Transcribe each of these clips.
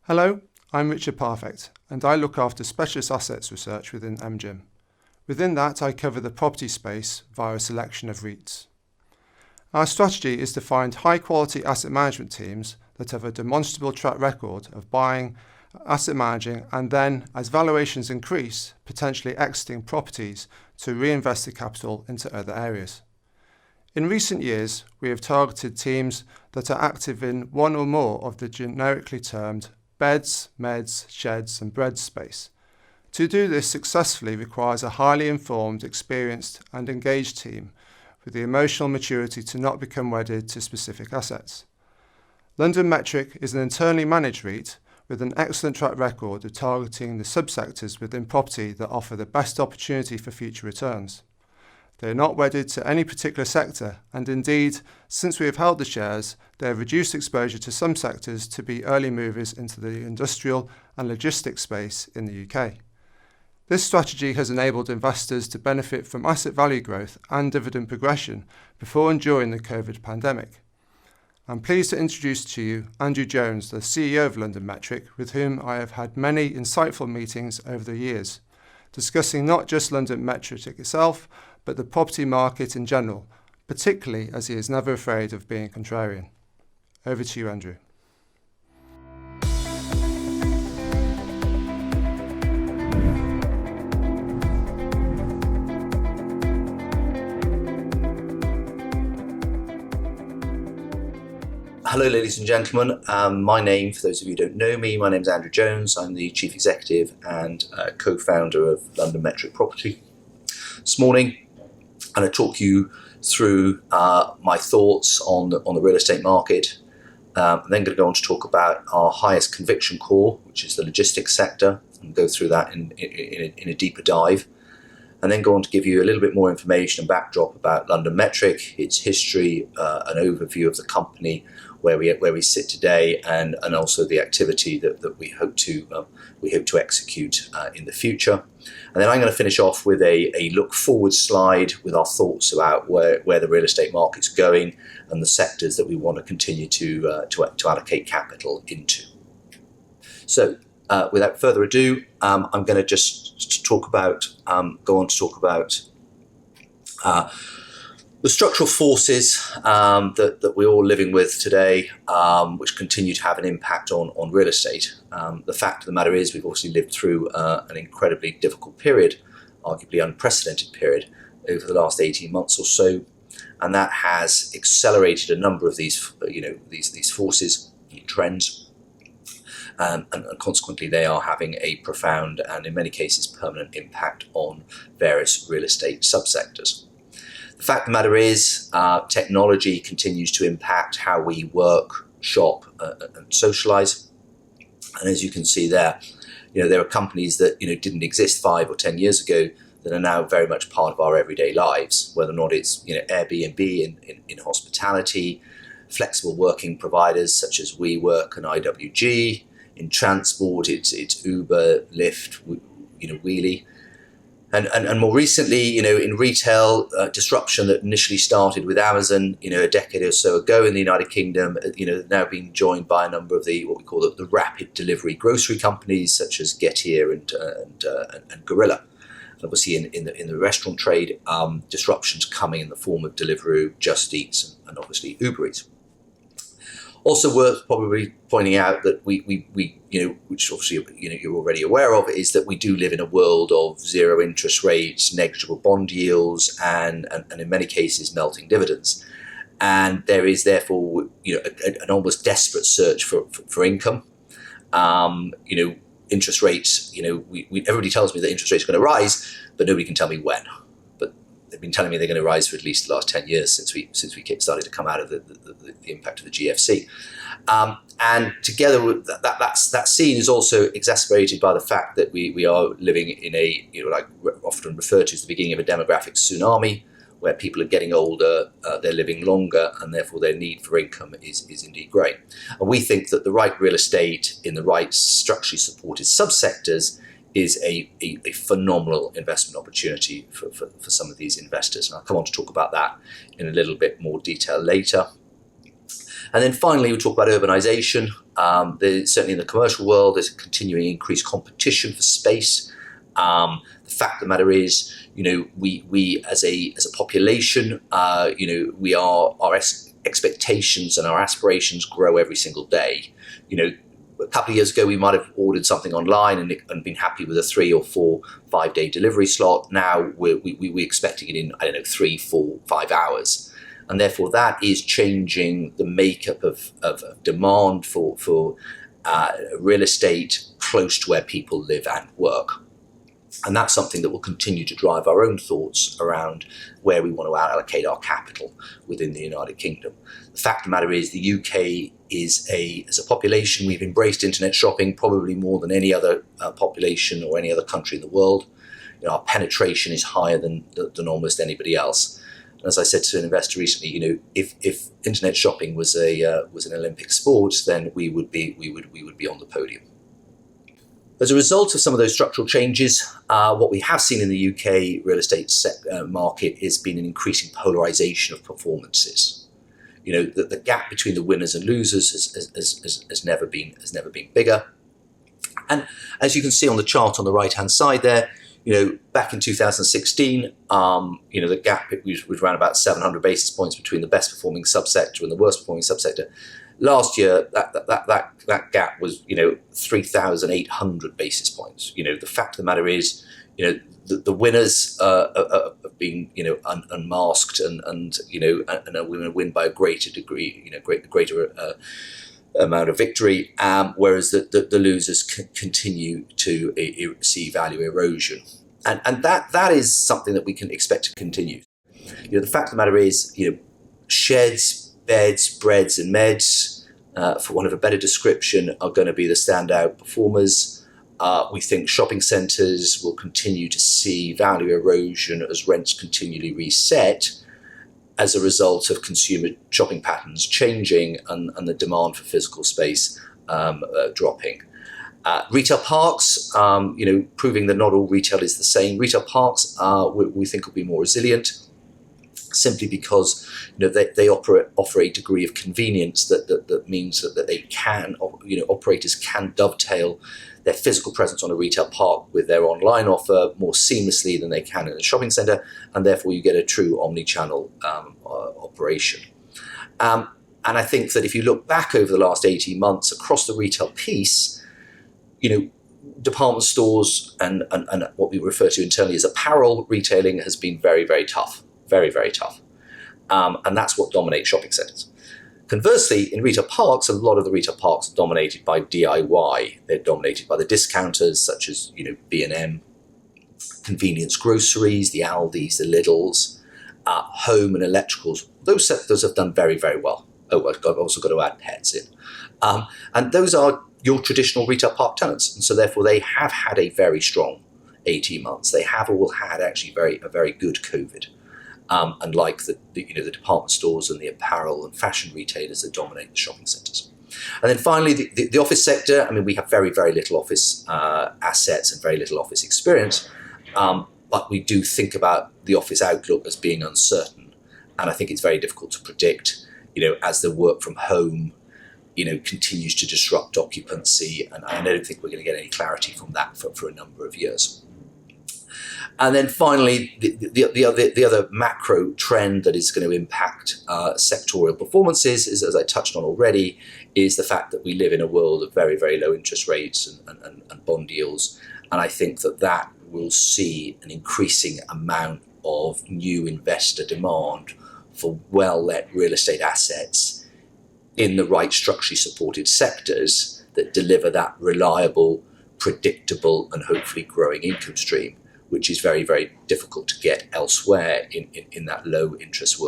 Hello, I'm Richard Parfect, and I look after specialist assets research within MGIM. Within that, I cover the property space via a selection of REITs. Our strategy is to find high-quality asset management teams that have a demonstrable track record of buying, asset managing, and then, as valuations increase, potentially exiting properties to reinvest the capital into other areas. In recent years, we have targeted teams that are active in one or more of the generically termed beds, meds, sheds, and breads space. To do this successfully requires a highly informed, experienced, and engaged team with the emotional maturity to not become wedded to specific assets. LondonMetric is an internally managed REIT with an excellent track record of targeting the subsectors within property that offer the best opportunity for future returns. They are not wedded to any particular sector, and indeed, since we have held the shares, they have reduced exposure to some sectors to be early movers into the industrial and logistics space in the UK. This strategy has enabled investors to benefit from asset value growth and dividend progression before and during the COVID pandemic. I'm pleased to introduce to you Andrew Jones, the CEO of LondonMetric, with whom I have had many insightful meetings over the years, discussing not just LondonMetric itself, but the property market in general, particularly as he is never afraid of being contrarian. Over to you, Andrew. Hello, ladies and gentlemen. My name, for those of you who don't know me, my name is Andrew Jones. I'm the Chief Executive and co-founder of LondonMetric Property. This morning, I'm going to talk you through my thoughts on the real estate market. I'm then going to go on to talk about our highest conviction core, which is the logistics sector, and go through that in a deeper dive. And then go on to give you a little bit more information and backdrop about LondonMetric, its history, an overview of the company, where we sit today, and also the activity that we hope to execute in the future. And then I'm going to finish off with a look forward slide with our thoughts about where the real estate market's going and the sectors that we want to continue to allocate capital into. So without further ado, I'm going to just go on to talk about the structural forces that we're all living with today, which continue to have an impact on real estate. The fact of the matter is we've obviously lived through an incredibly difficult period, arguably unprecedented period, over the last 18 months or so, and that has accelerated a number of these forces, trends, and consequently they are having a profound and in many cases permanent impact on various real estate subsectors. The fact of the matter is, technology continues to impact how we work, shop, and socialise. And as you can see there, there are companies that didn't exist 5 or 10 years ago that are now very much part of our everyday lives. Whether or not it's Airbnb in hospitality, flexible working providers such as WeWork and IWG. In transport, it's Uber, Lyft, Wheelie. And more recently, in retail, disruption that initially started with Amazon, a decade or so ago in the United Kingdom, now being joined by a number of what we call the rapid delivery grocery companies such as Getir and Gorilla. And obviously, in the restaurant trade, disruptions coming in the form of Deliveroo, Just Eat, and obviously Uber Eats. Also worth probably pointing out that we which obviously you're already aware of, is that we do live in a world of zero interest rates, negligible bond yields, and in many cases melting dividends. And there is therefore an almost desperate search for income. Interest rates. Everybody tells me that interest rates are going to rise, but nobody can tell me when. They've been telling me they're going to rise for at least the last 10 years since we started to come out of the impact of the GFC. And together with that scene is also exacerbated by the fact that we are living in a, like often referred to as the beginning of a demographic tsunami, where people are getting older, they're living longer, and therefore their need for income is indeed growing. And we think that the right real estate in the right structurally supported subsectors is a phenomenal investment opportunity for some of these investors. And I'll come on to talk about that in a little bit more detail later. And then finally, we talk about urbanisation. Certainly in the commercial world, there's a continuing increased competition for space. The fact of the matter is, we as a population, our expectations and our aspirations grow every single day. A couple of years ago, we might have ordered something online and been happy with a 3 or 4, 5 day delivery slot. Now we're expecting it in, 3, 4, 5 hours. And therefore that is changing the makeup of demand for real estate close to where people live and work. And that's something that will continue to drive our own thoughts around where we want to allocate our capital within the United Kingdom. The fact of the matter is the UK is as a population, we've embraced internet shopping probably more than any other population or any other country in the world. Our penetration is higher than almost anybody else. And as I said to an investor recently, if internet shopping was an Olympic sport, then we would be on the podium. As a result of some of those structural changes, what we have seen in the UK real estate market has been an increasing polarisation of performances. The gap between the winners and losers has never been bigger. And as you can see on the chart on the right-hand side there, back in 2016, the gap was around about 700 basis points between the best performing subsector and the worst performing subsector. Last year, that gap was 3,800 basis points. The fact of the matter is, the winners have been unmasked and are going to win by a greater degree, greater amount of victory, whereas the losers continue to see value erosion, and that is something that we can expect to continue. The fact of the matter is, sheds, beds, breads and meds, for want of a better description, are going to be the standout performers. We think shopping centres will continue to see value erosion as rents continually reset as a result of consumer shopping patterns changing and the demand for physical space dropping. Retail parks, proving that not all retail is the same. Retail parks, we think, will be more resilient, simply because they offer a degree of convenience that means that they can, operators can dovetail their physical presence on a retail park with their online offer more seamlessly than they can in a shopping centre, and therefore you get a true omni-channel operation. And I think that if you look back over the last 18 months across the retail piece, department stores and what we refer to internally as apparel retailing has been very, very tough. Very, very tough. And that's what dominates shopping centres. Conversely, in retail parks, a lot of the retail parks are dominated by DIY. They're dominated by the discounters such as B&M, convenience groceries, the Aldis, the Lidls, home and electricals. Those sectors have done very, very well. Oh, I've also got to add pets in. And those are your traditional retail park tenants. And so therefore they have had a very strong 18 months. They have all had actually a very good COVID. Unlike the department stores and the apparel and fashion retailers that dominate the shopping centres. And then finally, the office sector. We have very, very little office assets and very little office experience, but we do think about the office outlook as being uncertain. And I think it's very difficult to predict, as the work from home, continues to disrupt occupancy. And I don't think we're going to get any clarity from that for a number of years. And then finally, the other macro trend that is going to impact sectorial performances is, as I touched on already, is the fact that we live in a world of very, very low interest rates and bond yields. And I think that will see an increasing amount of new investor demand for well-let real estate assets in the right structurally supported sectors that deliver that reliable, predictable and hopefully growing income stream, which is very, very difficult to get elsewhere in that low interest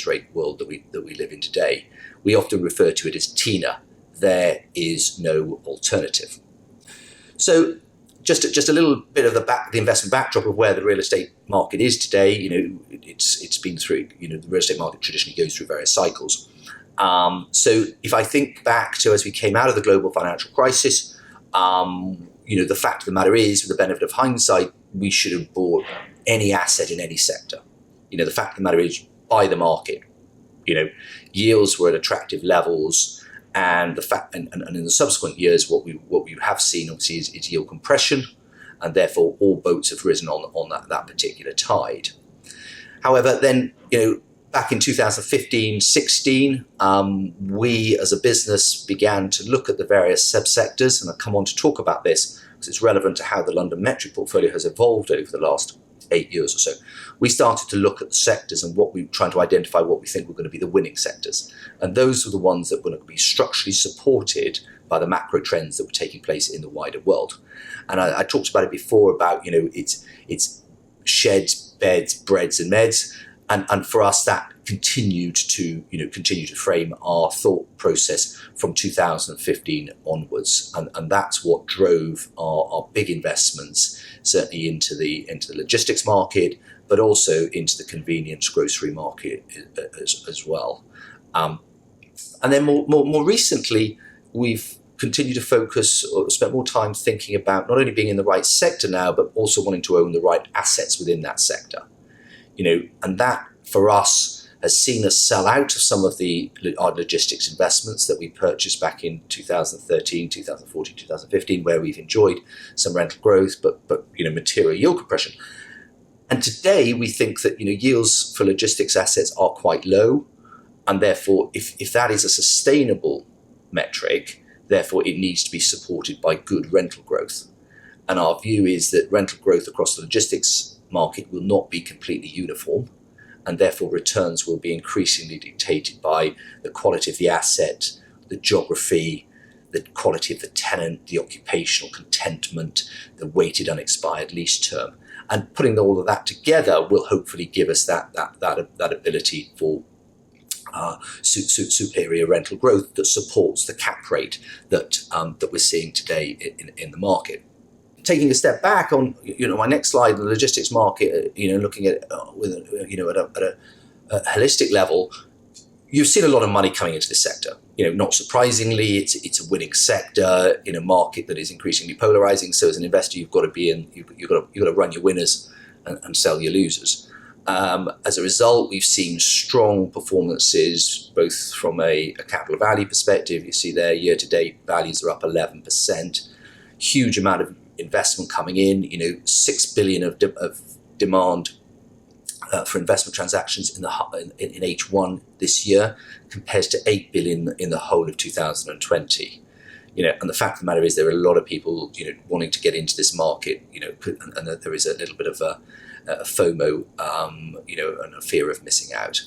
rate world that we live in today. We often refer to it as TINA. There is no alternative. So just a little bit of the investment backdrop of where the real estate market is today. It's been through, the real estate market traditionally goes through various cycles. So if I think back to as we came out of the global financial crisis, the fact of the matter is, with the benefit of hindsight, we should have bought any asset in any sector. The fact of the matter is, buy the market. Yields were at attractive levels, And the fact, and in the subsequent years, what we have seen obviously is yield compression, and therefore all boats have risen on that particular tide. However, then back in 2015-16, we as a business began to look at the various subsectors, and I'll come on to talk about this because it's relevant to how the LondonMetric portfolio has evolved over the last 8 years or so. We started to look at the sectors and trying to identify what we think were going to be the winning sectors. And those were the ones that were going to be structurally supported by the macro trends that were taking place in the wider world. And I talked about it before about, it's sheds, beds, breads and meds. And for us, that continued to frame our thought process from 2015 onwards. And that's what drove our big investments, certainly into the logistics market, but also into the convenience grocery market as well. And then more recently, we've continued to focus or spent more time thinking about not only being in the right sector now, but also wanting to own the right assets within that sector. And that for us has seen us sell out of some of our logistics investments that we purchased back in 2013, 2014, 2015, where we've enjoyed some rental growth, but material yield compression. And today we think that yields for logistics assets are quite low, and therefore if that is a sustainable metric, therefore it needs to be supported by good rental growth. And our view is that rental growth across the logistics market will not be completely uniform, and therefore returns will be increasingly dictated by the quality of the asset, the geography, the quality of the tenant, the occupational contentment, the weighted unexpired lease term. And putting all of that together will hopefully give us that ability for superior rental growth that supports the cap rate that we're seeing today in the market. Taking a step back on my next slide, the logistics market, looking at with at a holistic level, you've seen a lot of money coming into this sector. Not surprisingly, it's a winning sector in a market that is increasingly polarizing. So as an investor, you've got to be in, you've got to run your winners and sell your losers. As a result, we've seen strong performances, both from a capital value perspective. You see there, year-to-date values are up 11%. Huge amount of investment coming in. 6 billion of demand for investment transactions in H1 this year, compares to 8 billion in the whole of 2020. And the fact of the matter is, there are a lot of people wanting to get into this market. And that there is a little bit of a FOMO, and a fear of missing out.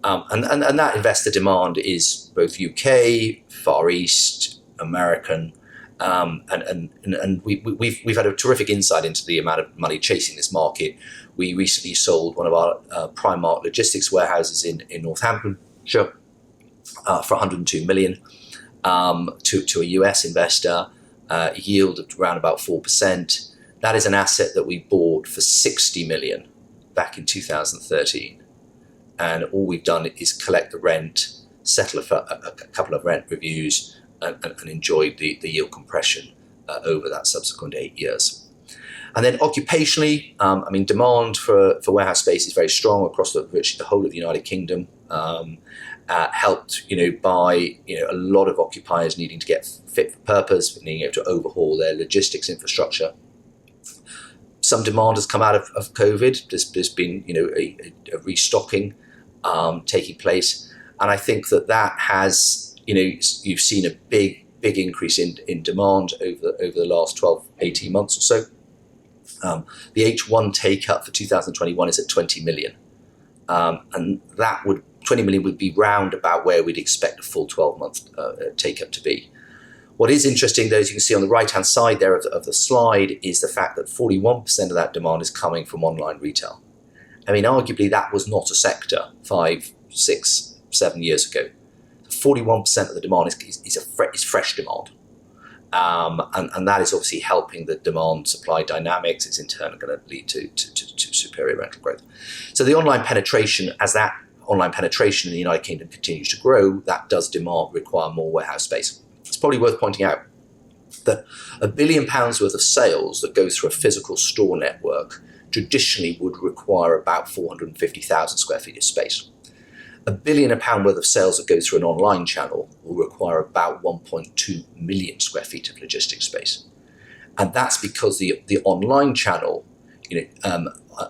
And that investor demand is both UK, Far East, American. And we've had a terrific insight into the amount of money chasing this market. We recently sold one of our Primark logistics warehouses in Northamptonshire for 102 million to a US investor, yield of around about 4%. That is an asset that we bought for 60 million back in 2013. And all we've done is collect the rent, settle a couple of rent reviews, and enjoyed the yield compression over that subsequent 8 years. And then occupationally, demand for warehouse space is very strong across virtually the whole of the United Kingdom, helped by a lot of occupiers needing to get fit for purpose, needing to overhaul their logistics infrastructure. Some demand has come out of COVID. There's been a restocking taking place, and I think that has you've seen a big increase in demand over the last 12-18 months or so. The H1 take up for 2021 is at 20 million, and 20 million would be round about where we'd expect a full 12-month take up to be. What is interesting, though, as you can see on the right-hand side there of the slide, is the fact that 41% of that demand is coming from online retail. Arguably that was not a sector 5, 6, 7 years ago. 41% of the demand is fresh demand. And that is obviously helping the demand-supply dynamics. It's in turn going to lead to superior rental growth. So the online penetration, as that online penetration in the United Kingdom continues to grow, that does require more warehouse space. It's probably worth pointing out that £1 billion worth of sales that go through a physical store network traditionally would require about 450,000 square feet of space. £1 billion worth of sales that go through an online channel will require about 1.2 million square feet of logistics space. And that's because the online channel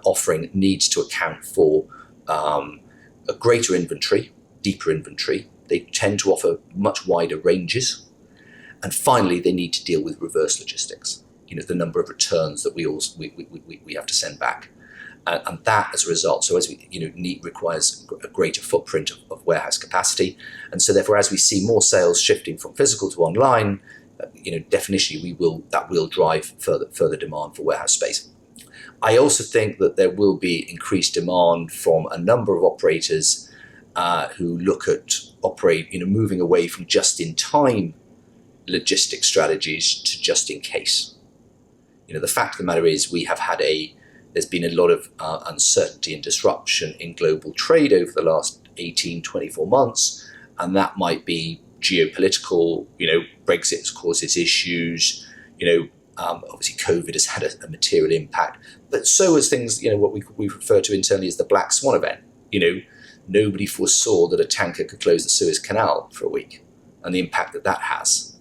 offering needs to account for a greater inventory, deeper inventory. They tend to offer much wider ranges. And finally, they need to deal with reverse logistics, the number of returns that we have to send back. And that, as a result, so as we requires a greater footprint of warehouse capacity, and so therefore, as we see more sales shifting from physical to online, definitionally that will drive further demand for warehouse space. I also think that there will be increased demand from a number of operators who look at moving away from just-in-time logistics strategies to just-in-case. The fact of the matter is there's been a lot of uncertainty and disruption in global trade over the last 18, 24 months, and that might be geopolitical, Brexit has caused its issues, obviously COVID has had a material impact, but so has things, what we refer to internally as the black swan event. Nobody foresaw that a tanker could close the Suez Canal for a week and the impact that has.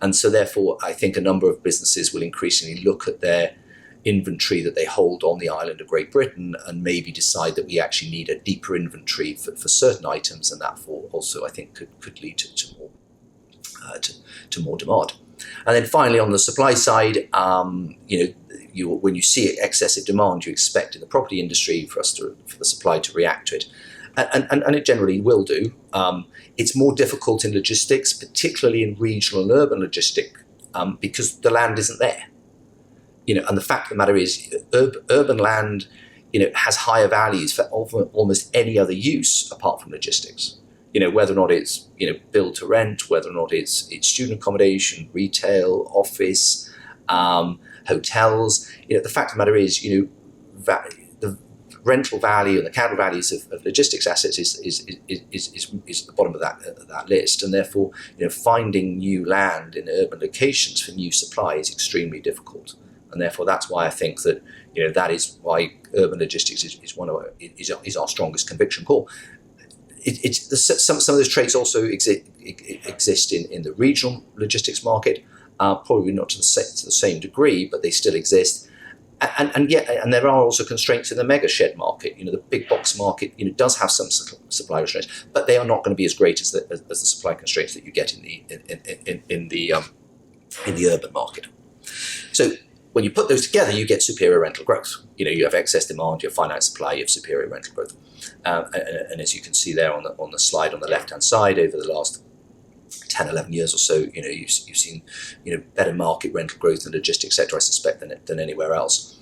And so therefore, I think a number of businesses will increasingly look at their inventory that they hold on the island of Great Britain and maybe decide that we actually need a deeper inventory for certain items, and that also I think could lead to more demand. And then finally, on the supply side, when you see excessive demand, you expect in the property industry for the supply to react to it, and it generally will do. It's more difficult in logistics, particularly in regional and urban logistics, because the land isn't there. And the fact of the matter is, urban land, has higher values for almost any other use apart from logistics. Whether or not it's, build to rent, whether or not it's student accommodation, retail, office, hotels. The fact of the matter is, the rental value and the capital values of logistics assets is at the bottom of that list, and therefore, finding new land in urban locations for new supply is extremely difficult. And therefore, that's why I think that that is why urban logistics is our strongest conviction call. Some of those traits also exist in the regional logistics market, probably not to the same degree, but they still exist. And there are also constraints in the mega shed market. The big box market does have some supply restraints, but they are not going to be as great as the supply constraints that you get in the urban market. So when you put those together, you get superior rental growth. You have excess demand, you have finite supply, you have superior rental growth. And as you can see there on the slide on the left-hand side, over the last 10, 11 years or so, you've seen better market rental growth in the logistics sector, I suspect, than anywhere else.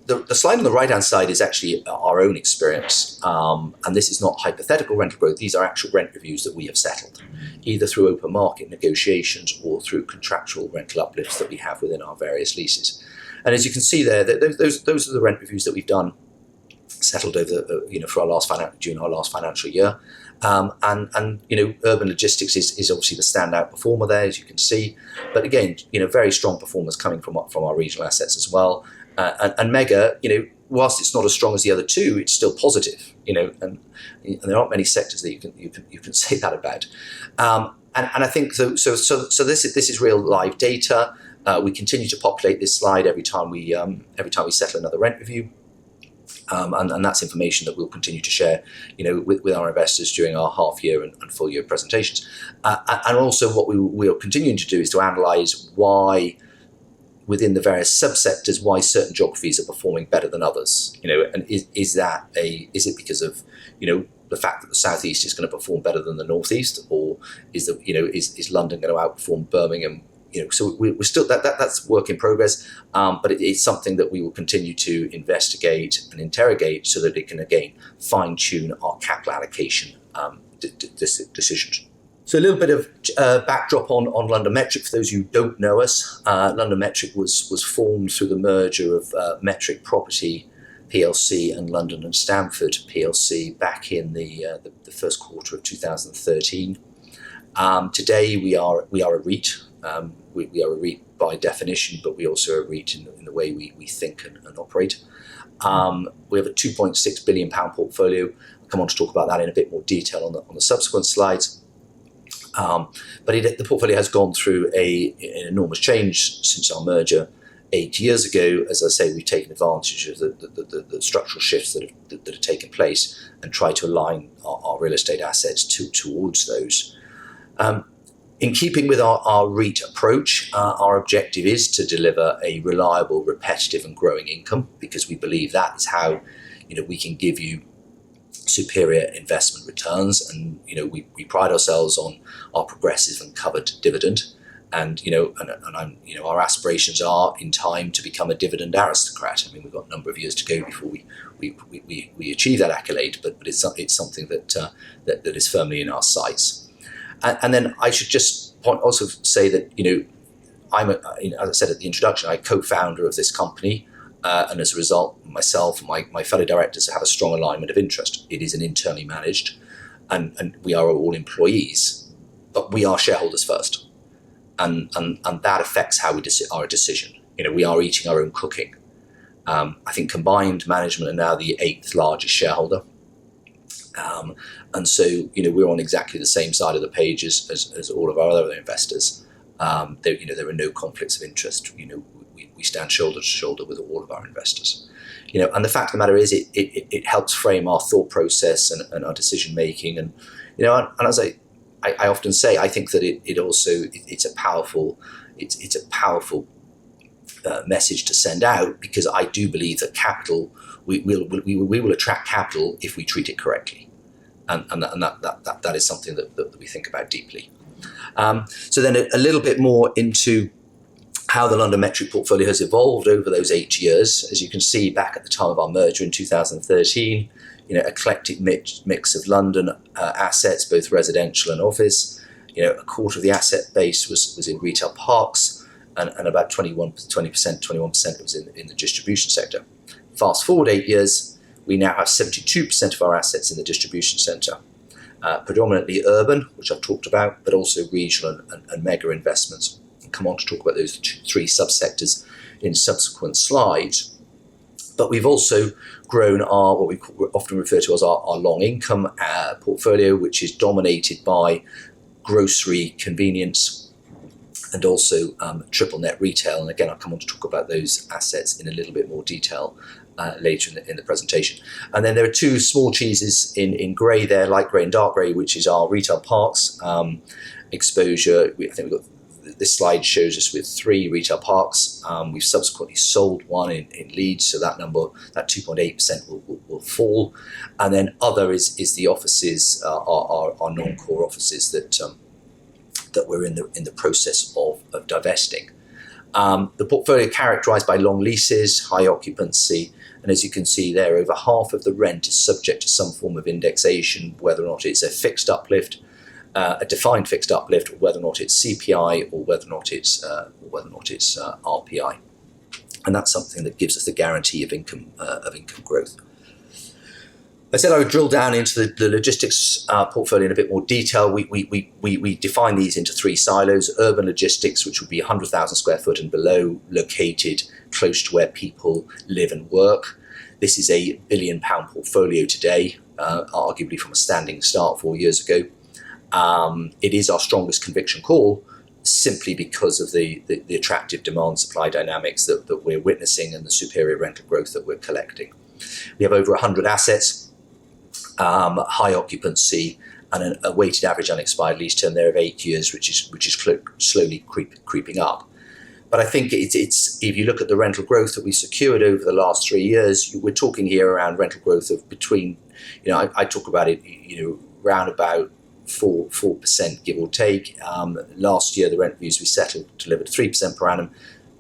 The slide on the right-hand side is actually our own experience, and this is not hypothetical rental growth. These are actual rent reviews that we have settled, either through open market negotiations or through contractual rental uplifts that we have within our various leases. And as you can see there, those are the rent reviews that we've done, settled over during our last financial year. And urban logistics is obviously the standout performer there, as you can see. But again, very strong performance coming from our regional assets as well. And mega, whilst it's not as strong as the other two, it's still positive. And there aren't many sectors that you can say that about. And I think so. This is real live data. We continue to populate this slide every time we settle another rent review. And that's information that we'll continue to share, with our investors during our half-year and full-year presentations. And also, what we are continuing to do is to analyse why, within the various subsectors, why certain geographies are performing better than others. And is it because of the fact that the southeast is going to perform better than the northeast, or is London going to outperform Birmingham? So we're still that's work in progress, but it's something that we will continue to investigate and interrogate so that it can again fine tune our capital allocation decisions. So a little bit of backdrop on LondonMetric for those who don't know us. LondonMetric was formed through the merger of Metric Property PLC and London and Stamford PLC back in the first quarter of 2013. Today we are a REIT. We are a REIT by definition, but we also are a REIT in the way we think and operate. We have a £2.6 billion portfolio. I'll come on to talk about that in a bit more detail on the subsequent slides. But the portfolio has gone through an enormous change since our merger 8 years ago. As I say, we've taken advantage of the structural shifts that have taken place and tried to align our real estate assets towards those. In keeping with our REIT approach, our objective is to deliver a reliable, repetitive and growing income, because we believe that is how we can give you superior investment returns. And we pride ourselves on our progressive and covered dividend. And our aspirations are in time to become a dividend aristocrat. I mean, we've got a number of years to go before we achieve that accolade, but it's something that is firmly in our sights. And then I should just also say that I'm as I said at the introduction, I'm co-founder of this company, and as a result, myself and my fellow directors have a strong alignment of interest. It is an internally managed, and we are all employees, but we are shareholders first. And that affects how we our decision. We are eating our own cooking. I think combined management are now the 8th largest shareholder. And so, we're on exactly the same side of the page as all of our other investors. There are no conflicts of interest. We stand shoulder to shoulder with all of our investors. And the fact of the matter is it helps frame our thought process and our decision making. And, and as I often say, I think that it's a powerful message to send out, because I do believe that capital, we will attract capital if we treat it correctly, and that is something that we think about deeply. So then a little bit more into how the LondonMetric portfolio has evolved over those 8 years. As you can see, back at the time of our merger in 2013, eclectic mix of London assets, both residential and office. A quarter of the asset base was in retail parks, and about 21% was in the distribution sector. Fast forward 8 years, we now have 72% of our assets in the distribution centre, predominantly urban, which I've talked about, but also regional and mega investments. I'll come on to talk about those three subsectors in subsequent slides. But we've also grown our, what we often refer to as our long income portfolio, which is dominated by grocery, convenience, and also triple net retail. And again, I'll come on to talk about those assets in a little bit more detail later in the presentation. And then there are two small cheeses in grey there, light grey and dark grey, which is our retail parks exposure. I think we've got, this slide shows us with 3 retail parks. We've subsequently sold one in Leeds, so that number, that 2.8% will fall. And then other is the offices, our non-core offices that we're in the process of divesting. The portfolio characterised by long leases, high occupancy, and as you can see there, over half of the rent is subject to some form of indexation, whether or not it's a fixed uplift, a defined fixed uplift, or whether or not it's CPI, or whether or not it's RPI, and that's something that gives us the guarantee of income growth. I said I would drill down into the logistics portfolio in a bit more detail. We define these into 3 silos: urban logistics, which would be 100,000 square foot and below, located close to where people live and work. This is a £1 billion portfolio today, arguably from a standing start 4 years ago. It is our strongest conviction call, simply because of the attractive demand-supply dynamics that we're witnessing and the superior rental growth that we're collecting. We have over 100 assets, high occupancy, and a weighted average unexpired lease term there of 8 years, which is slowly creeping up. But I think it's if you look at the rental growth that we secured over the last 3 years, we're talking here around rental growth of between, I talk about it, round about 4%, give or take. Last year, the rent reviews we settled delivered 3% per annum.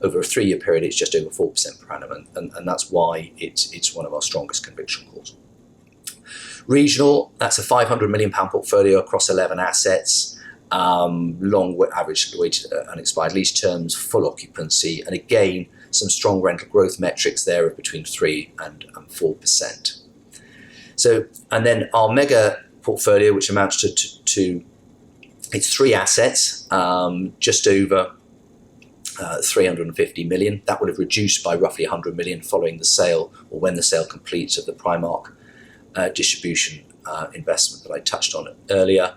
Over a 3-year period, it's just over 4% per annum, and that's why it's one of our strongest conviction calls. Regional, that's a £500 million portfolio across 11 assets, long average weighted unexpired lease terms, full occupancy, and again, some strong rental growth metrics there of between 3 and 4%. So, and then our mega portfolio, which amounts to it's 3 assets, just over 350 million. That would have reduced by roughly 100 million following the sale, or when the sale completes, of the Primark distribution investment that I touched on earlier.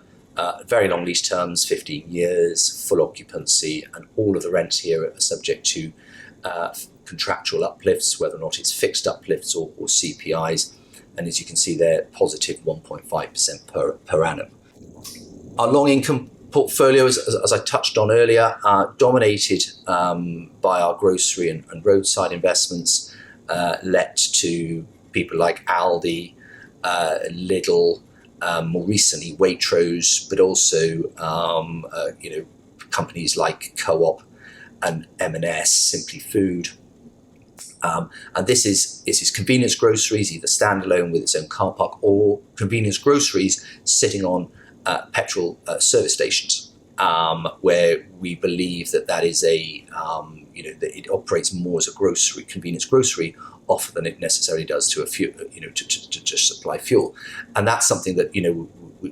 Very long lease terms, 15 years, full occupancy, and all of the rents here are subject to contractual uplifts, whether or not it's fixed uplifts or CPIs. And as you can see there, positive 1.5% per annum. Our long income portfolio, as I touched on earlier, dominated by our grocery and roadside investments, let to people like Aldi, Lidl, more recently Waitrose, but also companies like Co-op and M&S, Simply Food. And this is convenience groceries, either standalone with its own car park, or convenience groceries sitting on petrol service stations, where we believe that is that it operates more as a convenience grocery offer than it necessarily does to a fuel, to supply fuel. And that's something that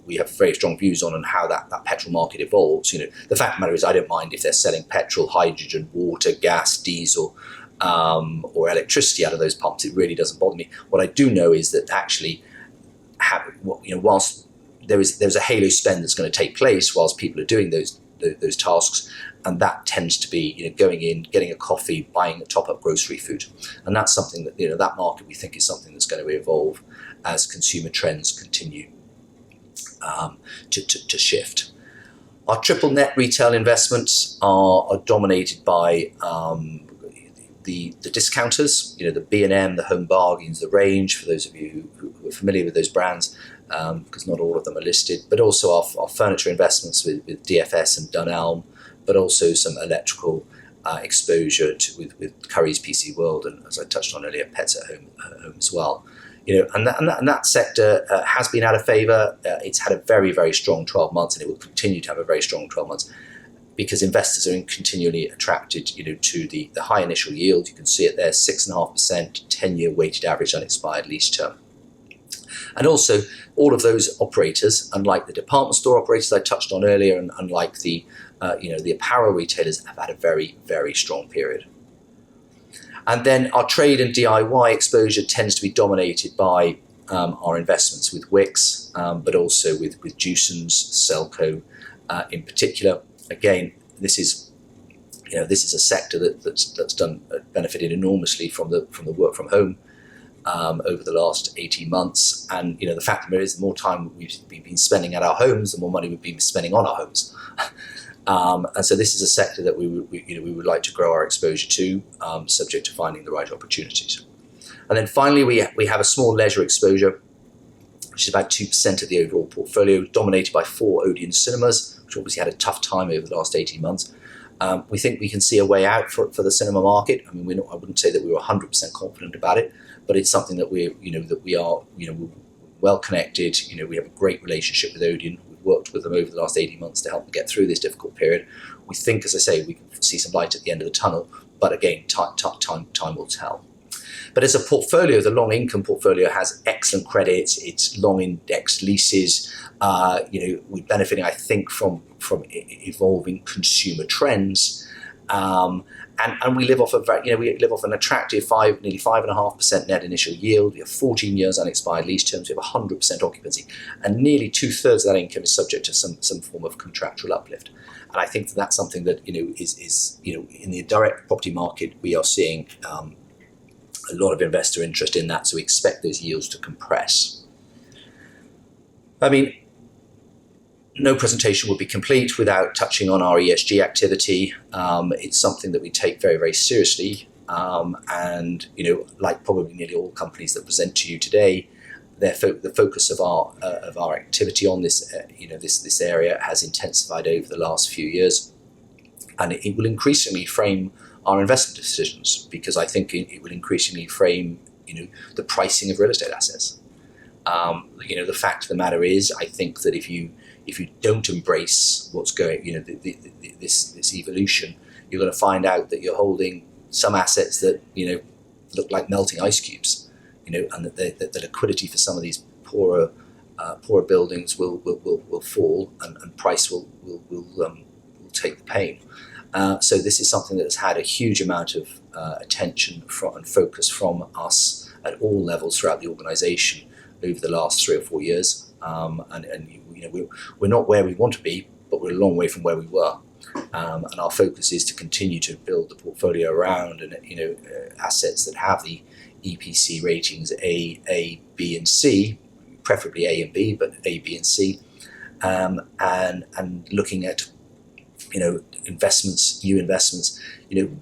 we have very strong views on, and how that petrol market evolves. The fact of the matter is, I don't mind if they're selling petrol, hydrogen, water, gas, diesel, or electricity out of those pumps. It really doesn't bother me. What I do know is that actually, whilst there's a halo spend that's going to take place whilst people are doing those tasks, and that tends to be going in, getting a coffee, buying a top-up grocery food, and that's something that that market we think is something that's going to evolve as consumer trends continue to shift. Our triple net retail investments are dominated by the discounters, the B&M, the Home Bargains, the Range, for those of you who are familiar with those brands, because not all of them are listed, but also our furniture investments with DFS and Dunelm, but also some electrical exposure with Currys, PC World, and as I touched on earlier, Pets at Home as well. And that sector has been out of favour. It's had a very, very strong 12 months, and it will continue to have a very strong 12 months, because investors are continually attracted, to the high initial yield. You can see it there, 6.5%, 10-year weighted average unexpired lease term. And also, all of those operators, unlike the department store operators I touched on earlier, and unlike the apparel retailers, have had a very, very strong period. And then our trade and DIY exposure tends to be dominated by our investments with Wix, but also with Jewsons, Selco in particular. Again, this is a sector that's benefited enormously from the work from home over the last 18 months. And the fact of the matter is, the more time we've been spending at our homes, the more money we've been spending on our homes. And so this is a sector that we would like to grow our exposure to, subject to finding the right opportunities. And then finally, we have a small leisure exposure, which is about 2% of the overall portfolio, dominated by 4 Odeon cinemas, which obviously had a tough time over the last 18 months. We think we can see a way out for the cinema market. I mean, I wouldn't say that we were 100% confident about it, but it's something that we are well connected. We have a great relationship with Odeon. We've worked with them over the last 18 months to help them get through this difficult period. We think, as I say, we can see some light at the end of the tunnel, but again, time will tell. But as a portfolio, the long income portfolio has excellent credits. It's long indexed leases. We're benefiting, I think, from evolving consumer trends, and we live off an attractive nearly 5.5% net initial yield. We have 14 years unexpired lease terms. We have 100% occupancy, and nearly 2/3 of that income is subject to some form of contractual uplift. And I think that's something that is in the direct property market, we are seeing a lot of investor interest in that, so we expect those yields to compress. I mean, no presentation would be complete without touching on our ESG activity. It's something that we take very, very seriously, and like probably nearly all companies that present to you today, the focus of our activity on this this area has intensified over the last few years, and it will increasingly frame our investment decisions, because I think it will increasingly frame the pricing of real estate assets. The fact of the matter is, I think that if you don't embrace what's going, this evolution, you're going to find out that you're holding some assets that look like melting ice cubes, and that the liquidity for some of these poorer buildings will fall, and price will take the pain. So this is something that has had a huge amount of attention and focus from us at all levels throughout the organisation over the last 3 or 4 years, we're not where we want to be, but we're a long way from where we were. And our focus is to continue to build the portfolio around assets that have the EPC ratings A, B, and C, preferably A and B, but A, B, and C, and looking at investments, new investments.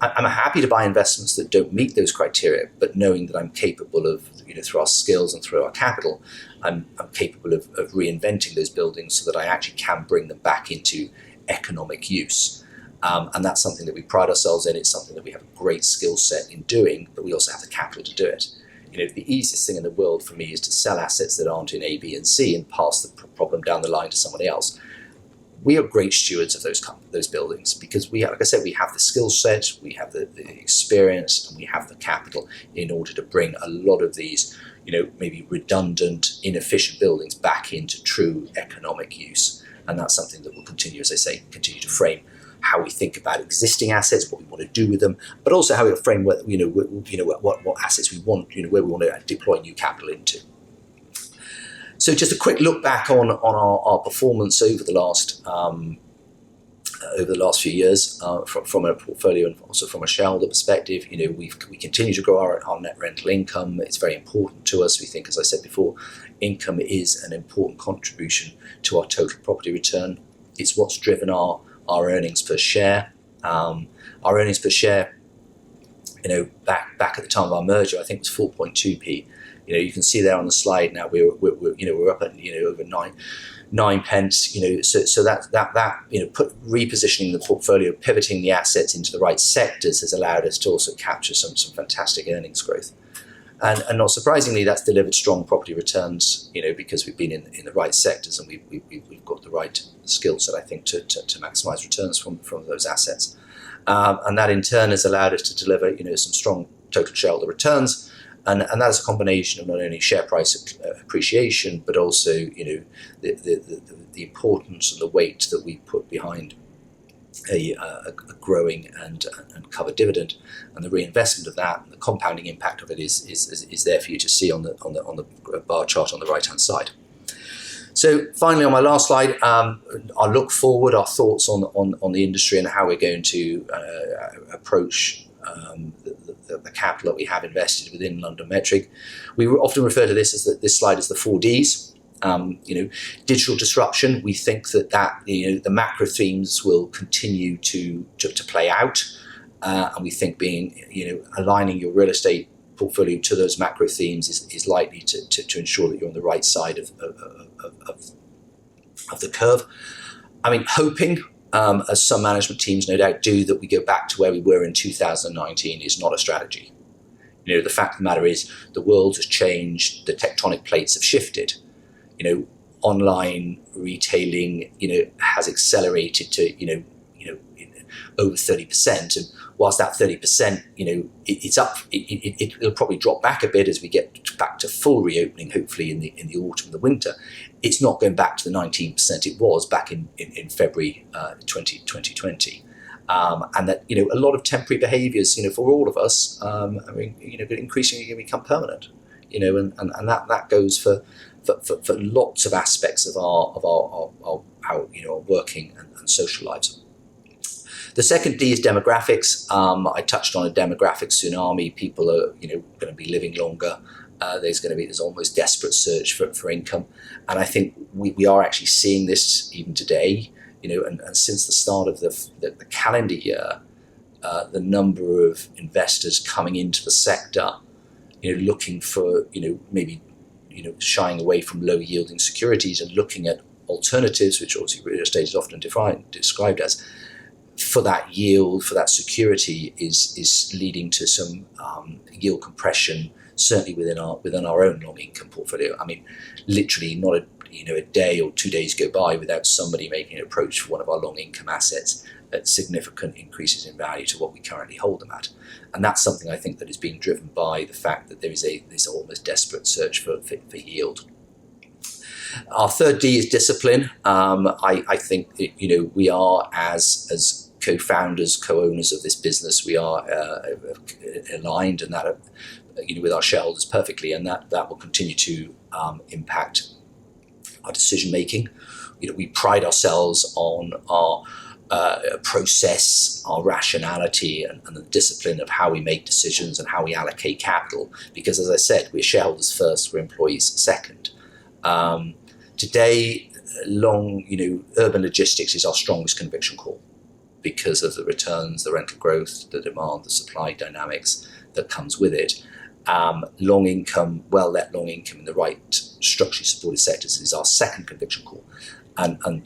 I'm happy to buy investments that don't meet those criteria, but knowing that I'm capable of, through our skills and through our capital, I'm capable of reinventing those buildings so that I actually can bring them back into economic use. And that's something that we pride ourselves in. It's something that we have a great skill set in doing, but we also have the capital to do it. The easiest thing in the world for me is to sell assets that aren't in A, B, and C and pass the problem down the line to somebody else. We are great stewards of those buildings because we have, like I said, we have the skill set, we have the experience, and we have the capital in order to bring a lot of these, maybe redundant, inefficient buildings back into true economic use. And that's something that will continue, as I say, continue to frame how we think about existing assets, what we want to do with them, but also how we frame what assets we want, where we want to deploy new capital into. So just a quick look back on our performance over the last few years from a portfolio and also from a shareholder perspective. We continue to grow our net rental income. It's very important to us. We think, as I said before, income is an important contribution to our total property return. It's what's driven our earnings per share. Our earnings per share, back at the time of our merger, I think was 4.2p. You can see there on the slide now we're up at over 9 pence. So that repositioning the portfolio, pivoting the assets into the right sectors has allowed us to also capture some fantastic earnings growth. And not surprisingly, that's delivered strong property returns, because we've been in the right sectors and we've got the right skill set, I think, to maximise returns from those assets. And that in turn has allowed us to deliver, some strong total shareholder returns. And that's a combination of not only share price appreciation, but also, the importance and the weight that we put behind a growing and covered dividend, and the reinvestment of that, and the compounding impact of it is there for you to see on the bar chart on the right hand side. So finally, on my last slide, I'll look forward, our thoughts on the industry and how we're going to approach the capital that we have invested within LondonMetric. We often refer to this slide as the 4 Ds. Digital disruption. We think that the macro themes will continue to play out, and we think aligning your real estate portfolio to those macro themes is likely to ensure that you're on the right side of the curve. Hoping, as some management teams no doubt do, that we go back to where we were in 2019 is not a strategy. The fact of the matter is the world has changed, the tectonic plates have shifted. Online retailing, has accelerated to, over 30%. And whilst that 30%, it's up, it'll probably drop back a bit as we get back to full reopening, hopefully in the autumn and the winter. It's not going back to the 19% it was back in February 2020. And that, a lot of temporary behaviours, for all of us, increasingly going to become permanent, and that goes for lots of aspects of our working and social lives. The second D is demographics. I touched on a demographic tsunami. People are going to be living longer. There's almost desperate search for income, and I think we are actually seeing this even today. And since the start of the calendar year, the number of investors coming into the sector, looking for maybe shying away from low yielding securities and looking at alternatives, which obviously real estate is often described as, for that yield, for that security, is leading to some yield compression, certainly within our own long income portfolio. Literally not a day or 2 days go by without somebody making an approach for one of our long income assets at significant increases in value to what we currently hold them at. And that's something I think that is being driven by the fact that there is this almost desperate search for yield. Our third D is discipline. I think we are, as co-founders, co-owners of this business, we are aligned, and that with our shareholders perfectly, and that will continue to impact our decision making. We pride ourselves on our process, our rationality, and the discipline of how we make decisions and how we allocate capital. Because, as I said, we're shareholders first, we're employees second. Today, urban logistics is our strongest conviction call because of the returns, the rental growth, the demand, the supply dynamics that comes with it. Long income, well-let long income in the right structurally supported sectors is our second conviction call, and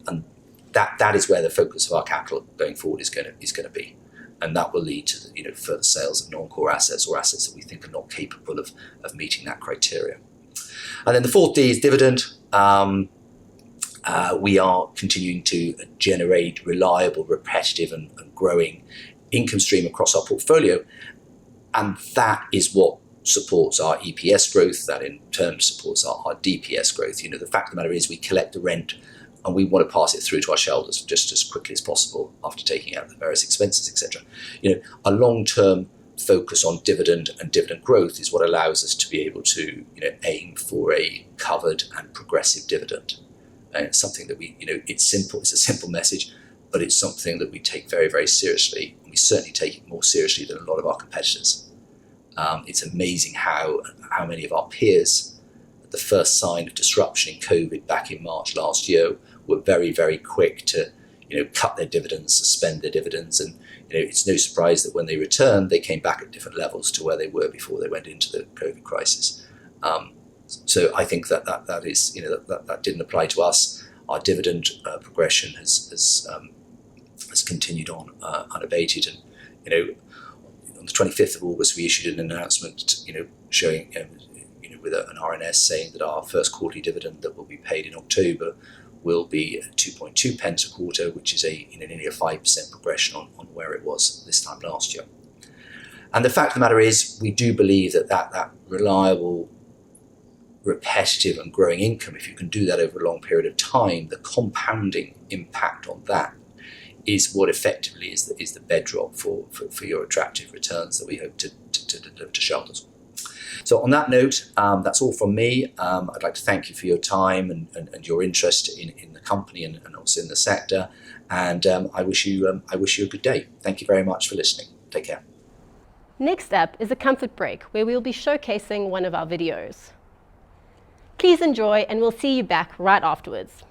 that is where the focus of our capital going forward is going to be, and that will lead to further sales of non-core assets or assets that we think are not capable of meeting that criteria. And then the fourth D is dividend. We are continuing to generate reliable, repetitive, and growing income stream across our portfolio, and that is what supports our EPS growth. That in turn supports our DPS growth. The fact of the matter is we collect the rent and we want to pass it through to our shareholders just as quickly as possible after taking out the various expenses, etc. A long-term focus on dividend and dividend growth is what allows us to be able to aim for a covered and progressive dividend. And it's something that it's simple, it's a simple message, but it's something that we take very, very seriously, and we certainly take it more seriously than a lot of our competitors. It's amazing how many of our peers, at the first sign of disruption in COVID back in March last year, were very, very quick to cut their dividends, suspend their dividends, and it's no surprise that when they returned, they came back at different levels to where they were before they went into the COVID crisis. So I think that is that didn't apply to us. Our dividend progression has continued on unabated, and on the 25th of August we issued an announcement, showing with an RNS saying that our first quarterly dividend that will be paid in October will be 2.2 pence a quarter, which is nearly a 5% progression on where it was this time last year. And the fact of the matter is, we do believe that reliable, repetitive and growing income, if you can do that over a long period of time, the compounding impact on that is what effectively is the bedrock for your attractive returns that we hope to deliver to shareholders. So on that note, that's all from me. I'd like to thank you for your time and your interest in the company and also in the sector. And I wish you a good day. Thank you very much for listening. Take care. Next up is a comfort break where we'll be showcasing one of our videos. Please enjoy, and we'll see you back right afterwards.